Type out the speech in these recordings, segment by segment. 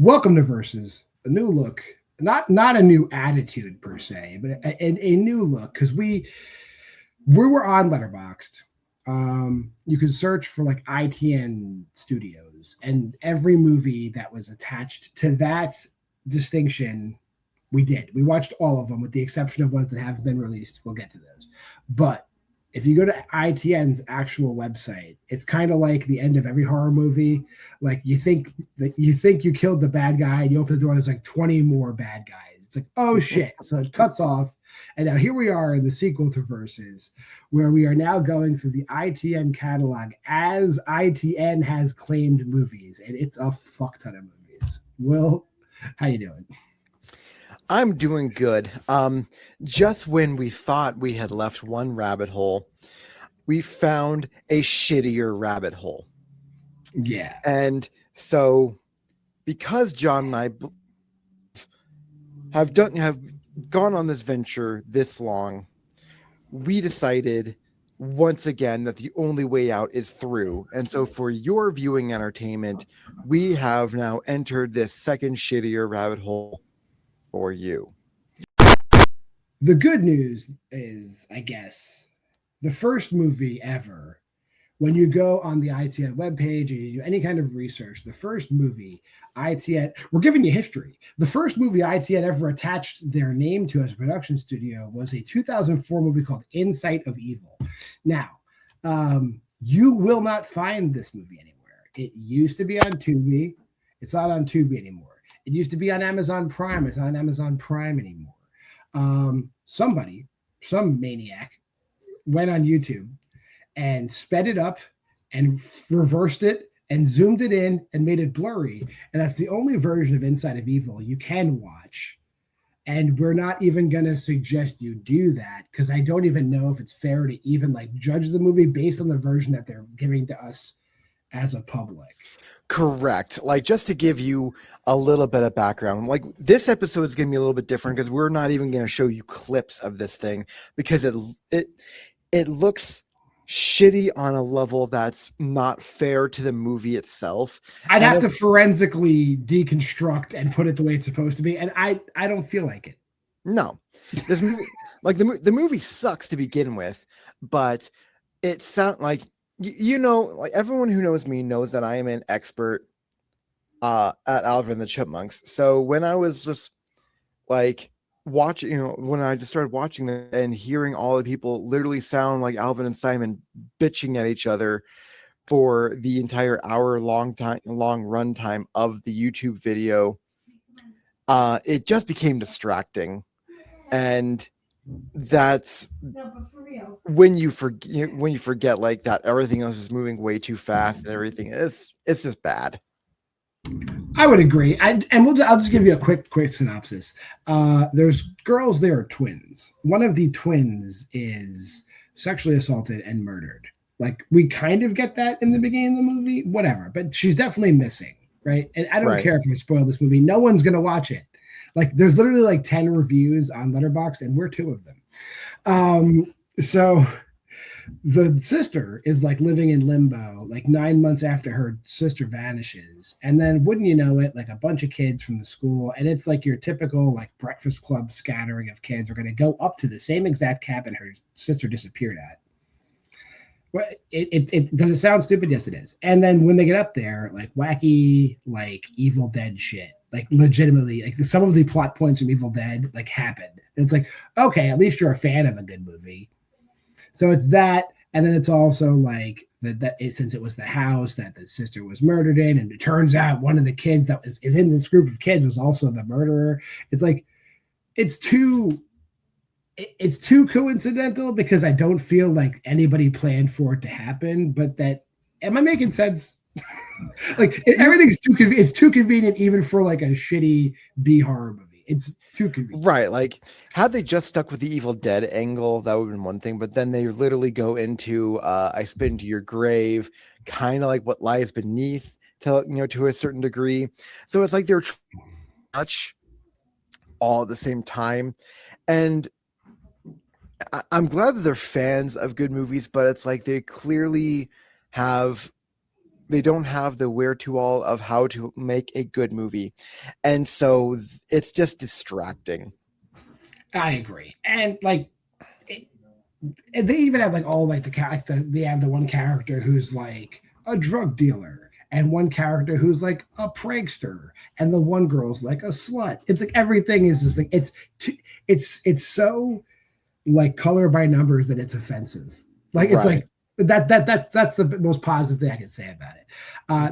Welcome to Versus, a new look, not a new attitude per se, but a new look because we were on Letterboxd. You could search for like ITN Studios, and every movie that was attached to that distinction, we did. We watched all of them, with the exception of ones that haven't been released. We'll get to those, but if you go to ITN's actual website, it's kind of like the end of every horror movie. Like you think you killed the bad guy, and you open the door, there's like 20 more bad guys. It's like, oh shit. So it cuts off. And now here we are in the sequel to Versus, where we are now going through the ITN catalog as ITN has claimed movies. And it's a fuck ton of movies. Will, how you doing? I'm doing good. Just when we thought we had left one rabbit hole, we found a shittier rabbit hole. Yeah. And so because John and I have gone on this venture this long, we decided once again that the only way out is through. And so for your viewing entertainment, we have now entered this second shittier rabbit hole for you. The good news is, I guess, the first movie ever, when you go on the ITN webpage and you do any kind of research, the first movie ITN, we're giving you history. The first movie ITN ever attached their name to as a production studio was a 2004 movie called Insight of Evil. Now, you will not find this movie anywhere. It used to be on Tubi. It's not on Tubi anymore. It used to be on Amazon Prime. It's not on Amazon Prime anymore. Some maniac went on YouTube and sped it up and reversed it and zoomed it in and made it blurry. And that's the only version of Inside of Evil you can watch. And we're not even going to suggest you do that because I don't even know if it's fair to even like judge the movie based on the version that they're giving to us as a public. Correct. Like, just to give you a little bit of background, like this episode is going to be a little bit different because we're not even going to show you clips of this thing because it looks shitty on a level that's not fair to the movie itself. I'd have to forensically deconstruct and put it the way it's supposed to be, and I don't feel like it. No, this movie, like the movie sucks to begin with, but it sounds like. You know, like everyone who knows me knows that I am an expert at Alvin and the Chipmunks. So when I was just like watching, when I just started watching them and hearing all the people literally sound like Alvin and Simon bitching at each other for the entire long runtime of the YouTube video, it just became distracting. And that's when you forget like that everything else is moving way too fast and everything it's just bad. I would agree. I'll just give you a quick synopsis. There's girls, they are twins. One of the twins is sexually assaulted and murdered. Like, we kind of get that in the beginning of the movie, whatever, but she's definitely missing, right? And I don't care if I spoil this movie. No one's gonna watch it. Like, there's literally like 10 reviews on Letterboxd, and we're 2 of them. So the sister is like living in limbo, like 9 months after her sister vanishes. And then, wouldn't you know it, like a bunch of kids from the school, and it's like your typical like Breakfast Club scattering of kids are going to go up to the same exact cabin her sister disappeared at. Well, it does it sound stupid? Yes, it is. And then when they get up there, like wacky, like Evil Dead shit. Like legitimately, like some of the plot points from Evil Dead like happened. And it's like, okay, at least you're a fan of a good movie. So it's that, and then it's also like since it was the house that the sister was murdered in, and it turns out one of the kids that is in this group of kids was also the murderer. It's like it's too coincidental because I don't feel like anybody planned for it to happen. But am I making sense? Like everything's it's too convenient even for like a shitty B horror movie. It's too convenient. Right. Like, had they just stuck with the Evil Dead angle, that would have been one thing, but then they literally go into I Spit Into Your Grave, kind of like What Lies Beneath to a certain degree. So it's like they're much all at the same time. And I'm glad that they're fans of good movies, but it's like they clearly have they don't have the wherewithal of how to make a good movie, and so it's just distracting. I agree, and like they even have like all like they have the one character who's like a drug dealer, and one character who's like a prankster, and the one girl's like a slut. It's like everything is just like it's so like color by numbers that it's offensive. Like it's Right. like that's the most positive thing I can say about it.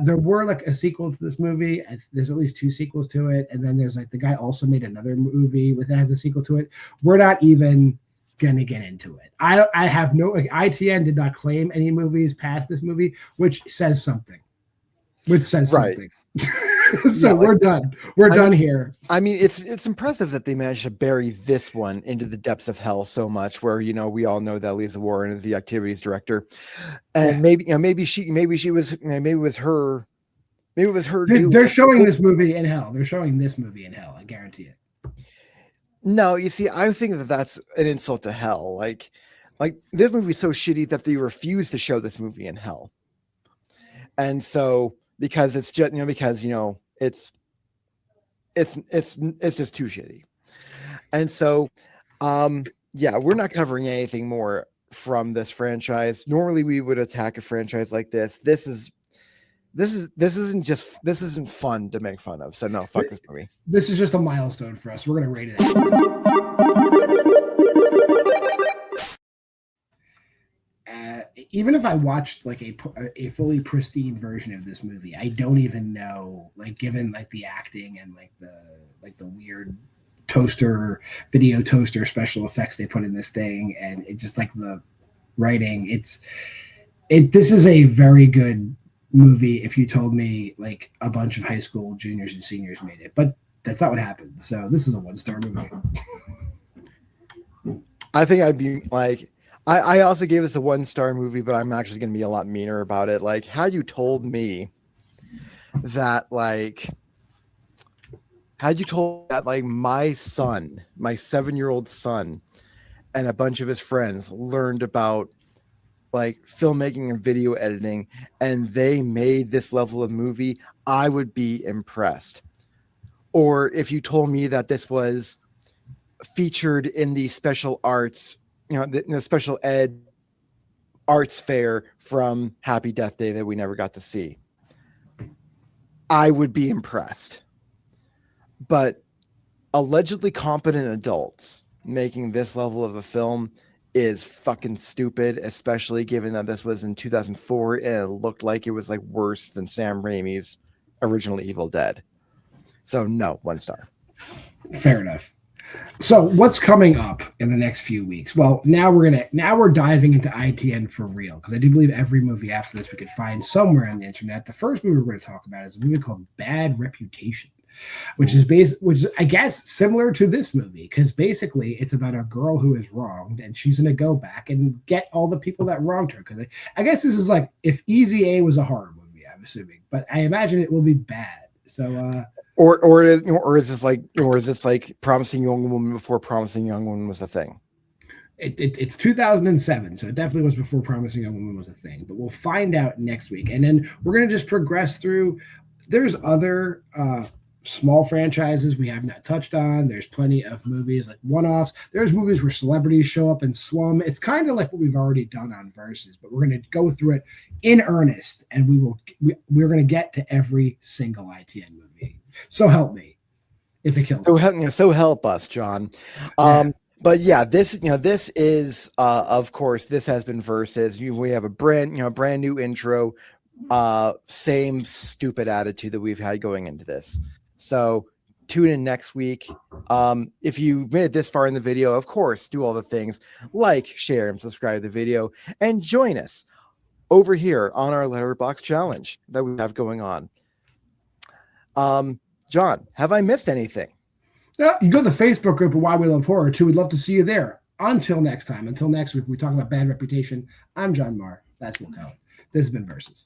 There were like a sequel to this movie. There's at least 2 sequels to it, and then there's like the guy also made another movie that has a sequel to it. We're not even gonna get into it. I have no like ITN did not claim any movies past this movie, which says something. Which says Right. something. So Yeah, like, we're done. We're done here. I mean, it's impressive that they managed to bury this one into the depths of hell so much. Where we all know that Lisa Warren is the activities director, and maybe it was her They're showing this movie in hell. They're showing this movie in hell. I guarantee it. No, you see, I think that that's an insult to hell. Like this movie's so shitty that they refuse to show this movie in hell, and so because it's just it's just too shitty, and so yeah, we're not covering anything more from this franchise. Normally, we would attack a franchise like this. This isn't fun to make fun of. So no, fuck this movie. This is just a milestone for us. We're gonna rate it. Even if I watched like a fully pristine version of this movie, I don't even know, like, given like the acting and like the weird video toaster special effects they put in this thing, and it just like the writing. This is a very good movie if you told me like a bunch of high school juniors and seniors made it, but that's not what happened. So this is a 1-star movie. I think I'd be like, I also gave this a 1-star movie, but I'm actually going to be a lot meaner about it. Like, had you told me that my 7-year-old son and a bunch of his friends learned about like filmmaking and video editing, and they made this level of movie, I would be impressed. Or if you told me that this was featured in the special arts, the special ed arts fair from Happy Death Day that we never got to see, I would be impressed. But allegedly competent adults making this level of a film is fucking stupid, especially given that this was in 2004 and it looked like it was like worse than Sam Raimi's original Evil Dead. So no, 1 star. Fair enough. So what's coming up in the next few weeks? Well, now we're diving into ITN for real, because I do believe every movie after this we could find somewhere on the internet. The first movie we're going to talk about is a movie called Bad Reputation, which is I guess similar to this movie, because basically it's about a girl who is wronged and she's going to go back and get all the people that wronged her. Because I guess this is like if Easy A was a horror movie, I'm assuming, but I imagine it will be bad. So or is this like Promising Young Woman before Promising Young Woman was a thing? It's 2007, so it definitely was before Promising Young Woman was a thing. But we'll find out next week, and then we're gonna just progress through. There's other small franchises we have not touched on. There's plenty of movies like one-offs. There's movies where celebrities show up and slum. It's kind of like what we've already done on Versus, but we're going to go through it in earnest, and we're going to get to every single ITN movie. So help me if it kills me. So help us, John. But yeah, this is of course this has been Versus. We have a brand new intro, same stupid attitude that we've had going into this. So tune in next week. If you made it this far in the video, of course, do all the things like, share, and subscribe to the video, and join us over here on our Letterboxd challenge that we have going on. John, have I missed anything? Yeah, you go to the Facebook group of Why We Love Horror too. We'd love to see you there. Until next time, until next week, we talk about Bad Reputation. I'm JWMaher. That's Will Cohen. This has been Versus.